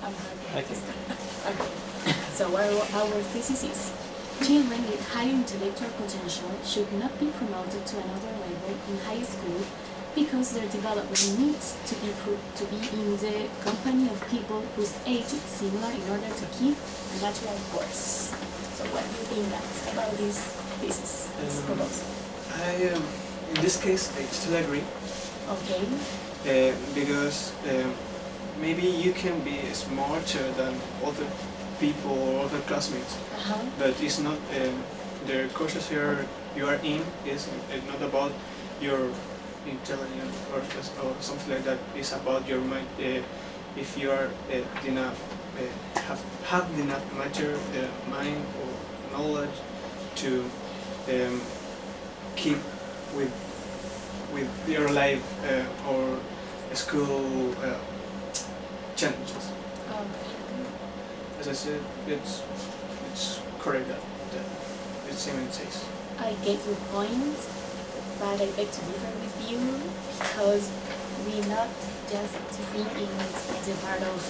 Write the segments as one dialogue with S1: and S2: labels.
S1: I'm happy.
S2: Okay.
S1: Okay. So our thesis is, children with high intellectual potential should not be promoted to another level in high school because their development needs to be in the company of people whose age is similar in order to keep a natural course. So what do you think about this thesis, this proposal?
S3: In this case, I still agree.
S1: Okay.
S3: Because maybe you can be smarter than other people or other classmates, but it's not the courses you are in is not about your intelligence or something like that. It's about your mind. If you are enough, have enough mature mind or knowledge to keep with your life or school challenges. As I said, it's correct that it's same it says.
S1: I get your point, but I beg to differ with you because we not just being in the part of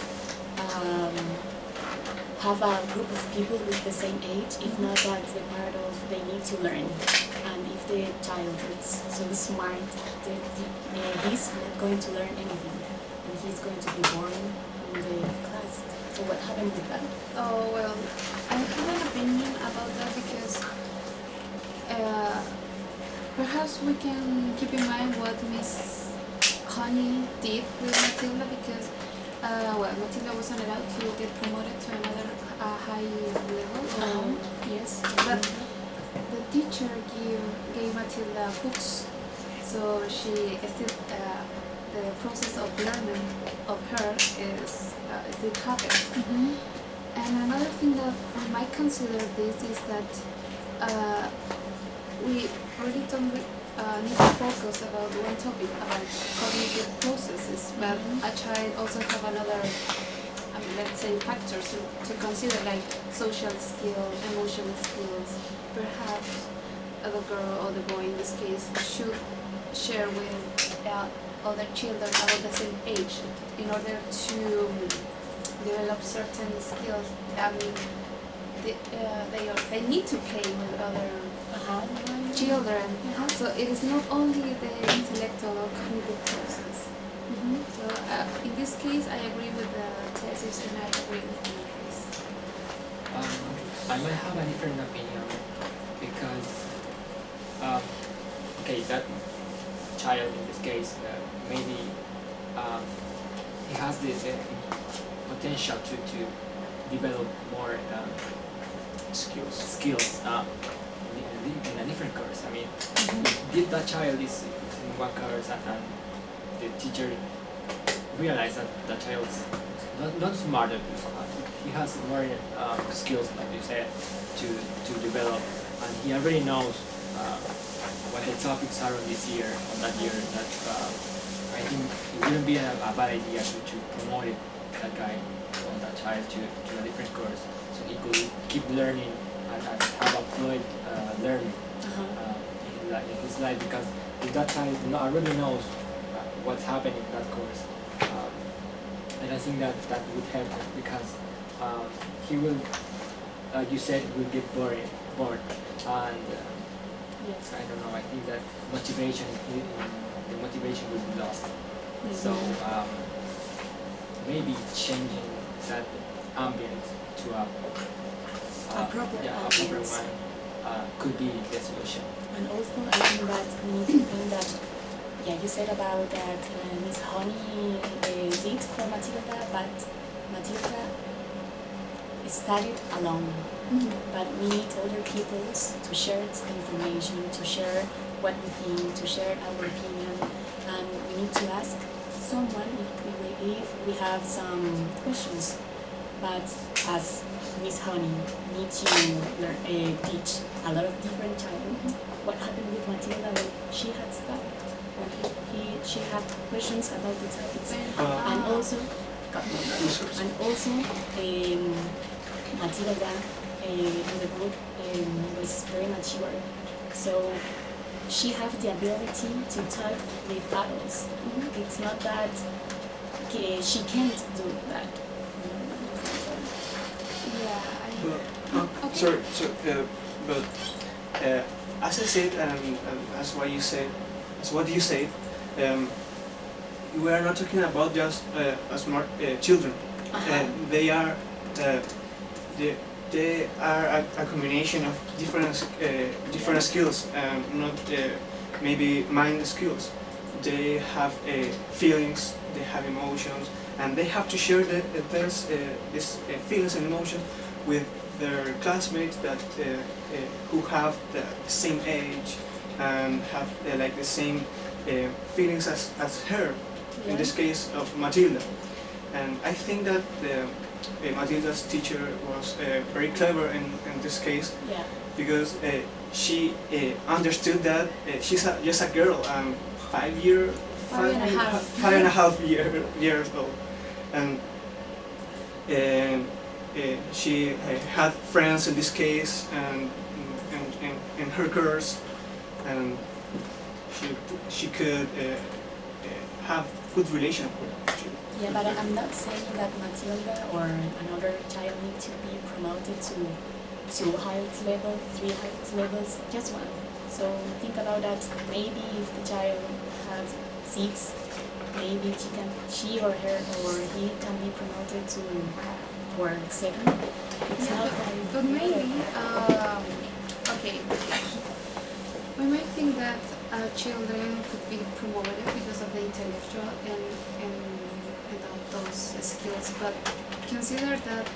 S1: have a group of people with the same age, if not that the part of they need to learn. And if the child is so smart, he's not going to learn anything, and he's going to be boring in the class. So what happened with that?
S4: Oh, well, I have an opinion about that because perhaps we can keep in mind what Miss Honey did with Matilda because Matilda wasn't allowed to get promoted to another high level.
S1: Yes.
S4: But the teacher gave Matilda books, so she still the process of learning of her is still happens. And another thing that we might consider this is that we really don't need to focus about one topic about cognitive processes, but a child also have another, let's say, factors to consider, like social skills, emotional skills. Perhaps the girl or the boy in this case should share with other children about the same age in order to develop certain skills. I mean, they need to play with other children. So it is not only the intellectual or cognitive process. So in this case, I agree with the thesis, and I agree with the case.
S2: I might have a different opinion because, okay, that child in this case, maybe he has the potential to develop more skills in a different course. I mean, if that child is in one course and the teacher realizes that that child is not smarter, he has more skills, like you said, to develop, and he already knows what the topics are on this year, on that year. That I think it wouldn't be a bad idea to promote that guy or that child to a different course, so he could keep learning and have a fluid learning in his life, because if that child already knows what's happening in that course, and I think that would help him, because he will, like you said, will get bored, and I don't know, I think that the motivation will be lost. So maybe changing that ambient to a
S1: proper
S2: one could be the solution.
S1: And also, I think that we need to think that, you said about that Miss Honey did for Matilda, but Matilda studied alone. But we need other people to share the information, to share what we think, to share our opinion, and we need to ask someone if we have some questions. But as Miss Honey needs to teach a lot of different children, what happened with Matilda when she had studied? She had questions about the topics, and also Matilda in the group was very mature, so she has the ability to talk with adults. It's not that she can't do that.
S3: sorry, but as I said, and as what you said, we are not talking about just smart children. They are a combination of different skills, not maybe mind skills. They have feelings, they have emotions, and they have to share these feelings and emotions with their classmates that who have the same age and have like the same feelings as her.
S1: Yeah.
S3: In this case of Matilda. And I think that Matilda's teacher was very clever in this case,
S1: Yeah.
S3: because she understood that she's just a girl, 5 and a half years old, and she had friends in this case, and in her course, and she could have good relation with children.
S1: Yeah, but I'm not saying that Matilda or another child need to be promoted to 2 heights level, 3 heights levels, just one. So think about that. Maybe if the child has 6, maybe she or he can be promoted to for 7. It's not like.
S4: But maybe, okay, we might think that children could be promoted because of the intellectual and those skills, but consider that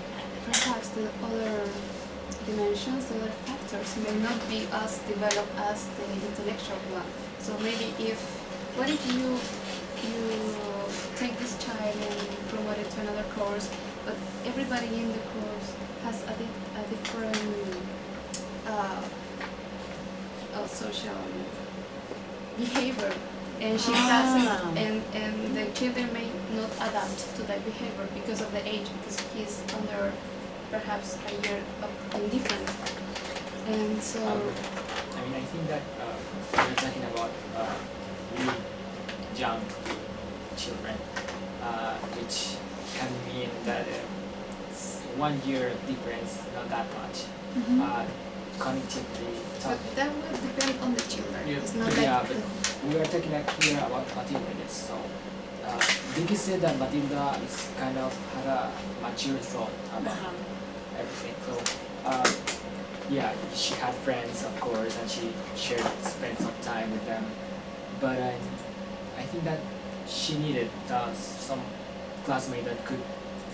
S4: perhaps the other dimensions, the other factors may not be as developed as the intellectual one. So maybe what if you take this child and promote it to another course, but everybody in the course has a different social behavior, and she doesn't, and the children may not adapt to that behavior because of the age, because he's under perhaps a year of difference. And so
S2: I mean, I think that we're talking about really young children, which can mean that 1 year difference, not that much. Cognitively
S4: but that will depend on the children. It's not
S2: yeah,
S4: like
S2: but we are talking here about Matilda, yes. So they can say that Matilda is kind of had a mature thought about everything. So yeah, she had friends, of course, and she spent some time with them. But I think that she needed some classmate that could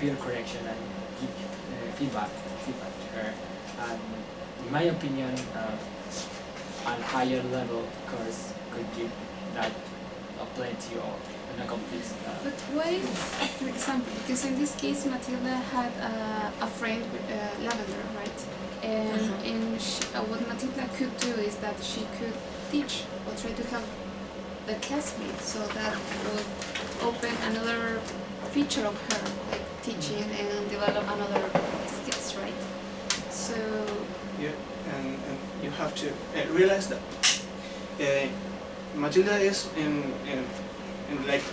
S2: peer correction and give feedback to her. And in my opinion, a higher level course could give that plenty or a complete.
S4: But what if, for example, because in this case Matilda had a friend with Lavender, right? And what Matilda could do is that she could teach or try to help the classmates, so that would open another feature of her, like teaching and develop another skills, right? So
S3: yeah, and you have to realize that Matilda is in like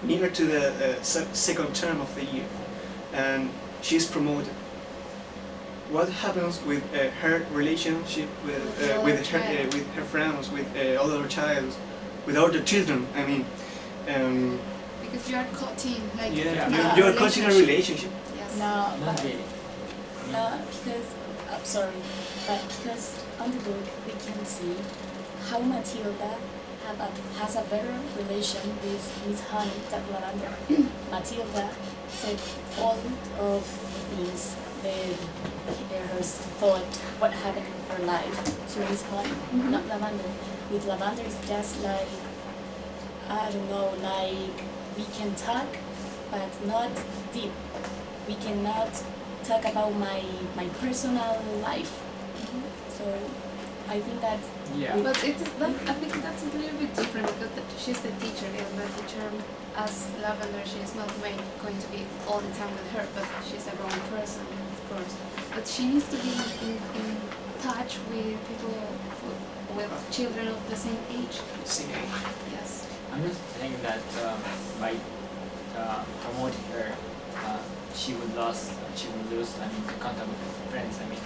S3: near to the second term of the year, and she's promoted. What happens with her relationship with her friends, with other children? I mean,
S4: because you are cutting, like
S3: you are cutting a relationship.
S4: Yes.
S1: No,
S2: Not really.
S1: no, because I'm sorry, but because on the book we can see how Matilda has a better relation with Miss Honey than Lavender. Matilda said all of the things her thought, what happened in her life to Miss Honey, not Lavender. With Lavender, it's just like, I don't know, like we can talk, but not deep. We cannot talk about my personal life. So I think that.
S2: Yeah.
S4: But I think that's a little bit different, because she's the teacher, and the teacher, as Lavender, she's not going to be all the time with her, but she's a grown person, of course. But she needs to be in touch with people, with children of the same age.
S3: Same age.
S4: Yes.
S2: I'm just saying that by promoting her, she would lose I mean the contact with her friends. I mean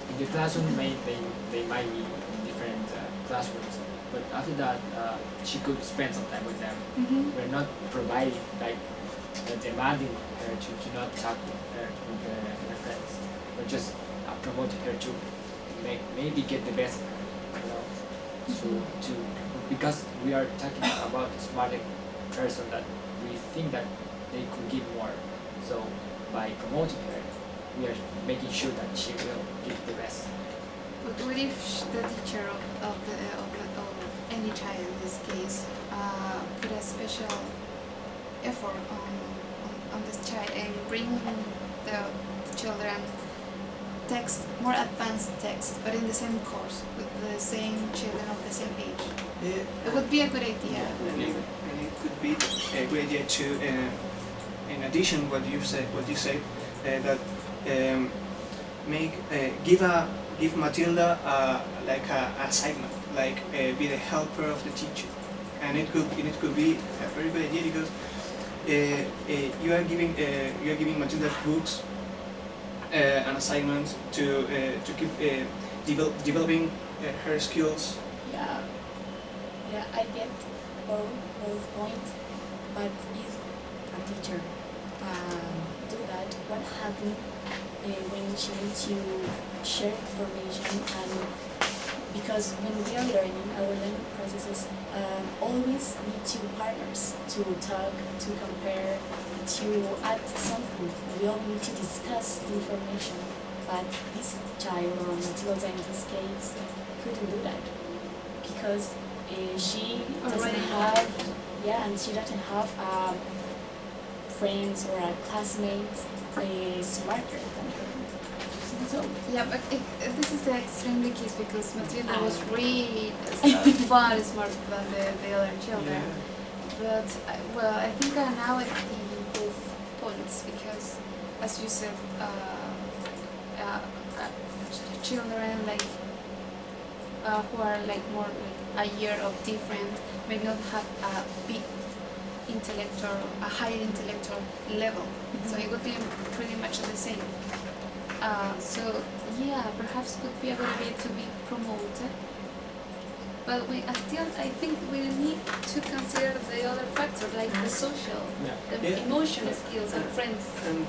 S2: in the classroom they might be in different classrooms, but after that she could spend some time with them. We're not providing like demanding her to not talk with her friends. We're just promoting her to maybe get the best of her, you know. To because we are talking about a smarter person that we think that they could give more. So by promoting her, we are making sure that she will give the best.
S4: But what if the teacher of any child in this case put a special effort on this child and bring the children more advanced text, but in the same course with the same children of the same age?
S3: Yeah.
S4: It would be a good idea.
S3: And it could be a good idea to, in addition, what you said, that give Matilda like a assignment, like be the helper of the teacher, and it could be a very good idea because you are giving Matilda books and assignments to keep developing her skills.
S1: Yeah, I get both points, but if a teacher do that, what happens when she needs to share information? And because when we are learning, our learning processes always need two partners to talk, to compare, to add something. We all need to discuss the information, but this child, or Matilda in this case, couldn't do that because she doesn't have, and she doesn't have friends or classmates smarter than her. So
S4: yeah, but this is the extremely case because Matilda was really far smarter than the other children. Yeah. But I think now I think both points because, as you said, children like who are like more like a year of different may not have a big intellectual, a higher intellectual level. So it would be pretty much the same. So yeah, perhaps could be a good idea to be promoted. But I think we need to consider the other factors like the social, the emotional skills and friends.
S3: And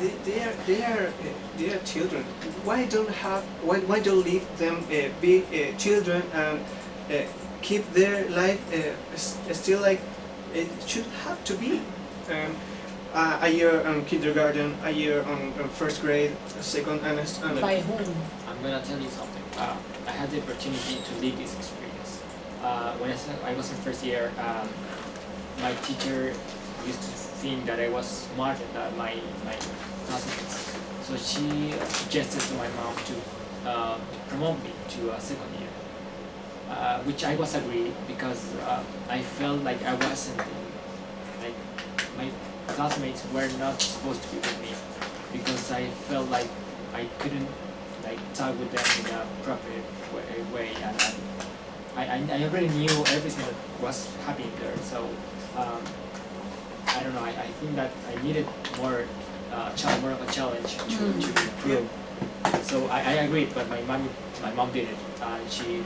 S3: they are children. Why don't leave them be children and keep their life still like it should have to be? A year on kindergarten, a year on first grade, second and
S1: by whom?
S2: I'm gonna tell you something. I had the opportunity to live this experience. When I was in first year, my teacher used to think that I was smarter than my classmates. So she suggested to my mom to promote me to a second year, which I was agreed because I felt like I wasn't like my classmates were not supposed to be with me because I felt like I couldn't like talk with them in a proper way, and I already knew everything that was happening there. So I don't know. I think that I needed more of a challenge to improve. So I agreed, but my mom did it, and she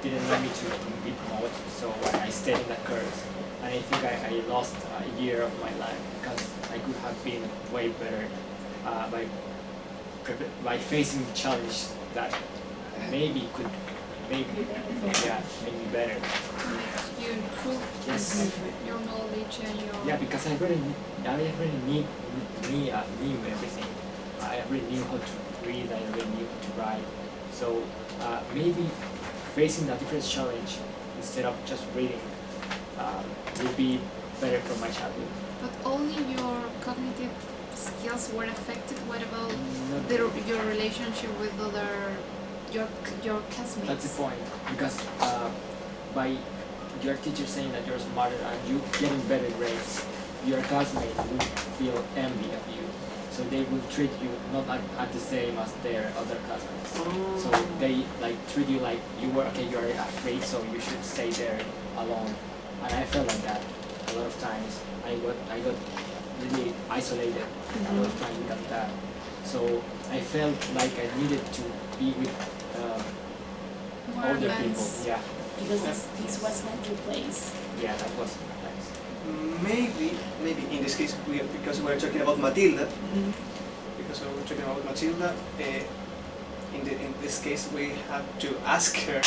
S2: didn't let me to be promoted. So I stayed in that course. And I think I lost a year of my life because I could have been way better by facing the challenge that make me better.
S4: You improve your knowledge and your...
S2: because I really knew everything. I really knew how to read, I really knew how to write. So maybe facing a different challenge instead of just reading would be better for my childhood.
S4: But only your cognitive skills were affected. What about your relationship with your classmates?
S2: That's the point, because by your teacher saying that you're smarter and you getting better grades, your classmates will feel envy of you. So they will treat you not at the same as their other classmates. So they like treat you like you are afraid, so you should stay there alone. And I felt like that a lot of times. I got really isolated a lot of time without that. So I felt like I needed to be with
S4: More
S2: older people.
S4: advanced.
S2: Yeah,
S1: Because this was not your place.
S2: yeah, that was nice.
S3: Maybe in this case, because we're talking about Matilda, because we're talking about Matilda, in this case we have to ask her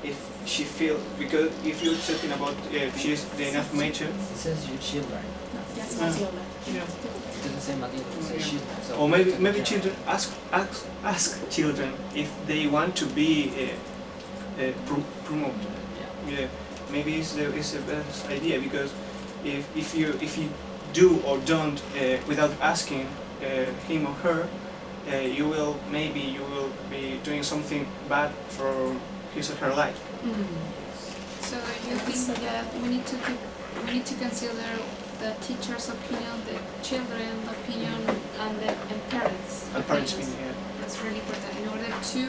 S3: if she feels, because if you're talking about if she's the enough mature,
S2: It says your children.
S1: No, that's Matilda.
S3: yeah.
S2: It doesn't say Matilda, it says
S3: Yeah.
S2: children. So
S3: Or maybe children ask children if they want to be promoted.
S2: Yeah.
S3: Yeah, maybe it's the best idea, because if you do or don't without asking him or her, you will be doing something bad for his or her life.
S4: So you think that we need to consider the teacher's opinion, the children's opinion, and the parents'
S3: And parents'
S4: opinions.
S3: opinion,
S4: That's really important in order to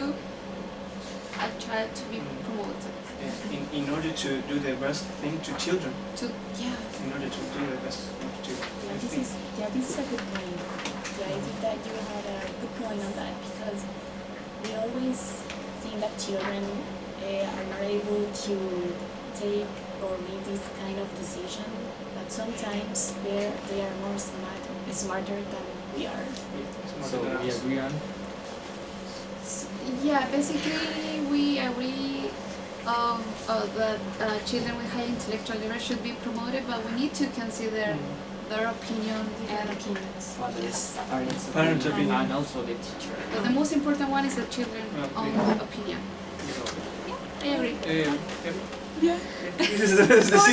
S4: a child to be promoted.
S3: yeah. In order to do the best thing to children,
S4: To
S3: in order to do the best thing to children. I think.
S1: This is a good point. Yeah, I think that you had a good point on that, because we always think that children are not able to take or make this kind of decision, but sometimes they are more smarter than we are.
S2: So we agree on.
S4: yeah, basically we agree that children with high intellectual level should be promoted, but we need to consider their opinion
S1: And
S4: and
S1: opinions.
S2: Parents'
S3: Parents' opinion.
S2: and also the teacher.
S4: but the most important one is the children's own opinion.
S2: So,
S4: I agree.
S3: Yeah. This is the best decision.